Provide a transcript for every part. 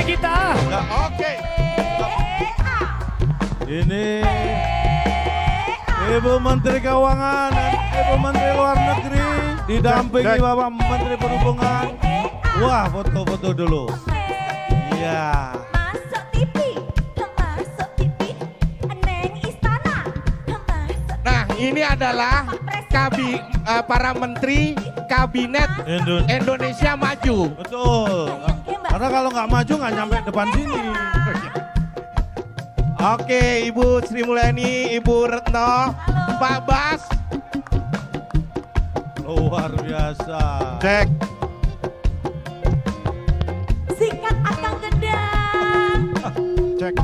kita. Nah, oke. Ini Ibu Menteri Keuangan dan Ibu Menteri Luar Negeri didampingi Cek. Bapak Menteri Perhubungan. Wah, foto-foto dulu. Iya. Masuk TV, masuk TV, neng istana, masuk. Nah, ini adalah para menteri kabinet Indonesia Maju. Betul. Karena kalau nggak maju nggak nyampe depan sini. Oke, Ibu Sri Mulyani, Ibu Retno, Pak Bas. Luar biasa. Cek. Sikat akang gedang, Cek.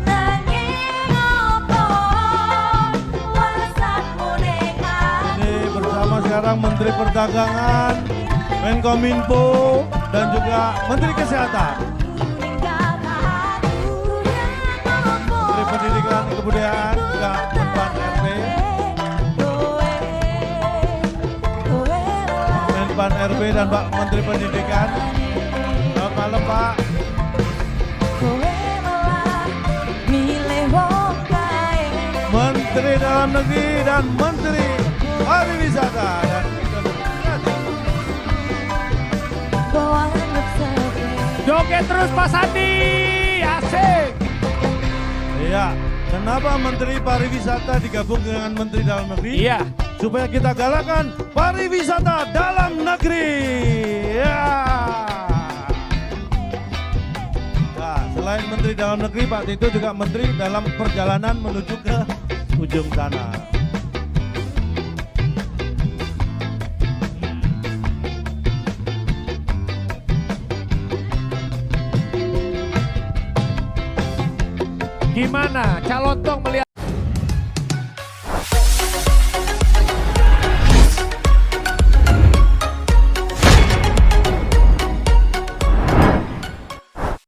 nanging opo, wasat boneka. Ini bersama sekarang Menteri Perdagangan, Menkominfo, dan juga Menteri Kesehatan. Menteri Pendidikan dan Kebudayaan juga Menpan RB, Menpan RB dan Pak Menteri Pendidikan. Selamat malam Pak. Menteri Dalam Negeri dan Menteri Pariwisata dan Joget terus Pak Sandi. Asik. Iya, kenapa Menteri Pariwisata digabung dengan Menteri Dalam Negeri? Iya. Supaya kita galakkan pariwisata dalam negeri. Ya. Nah, selain Menteri Dalam Negeri, Pak Tito juga Menteri dalam perjalanan menuju ke ujung sana. Gimana? Calon Tong melihat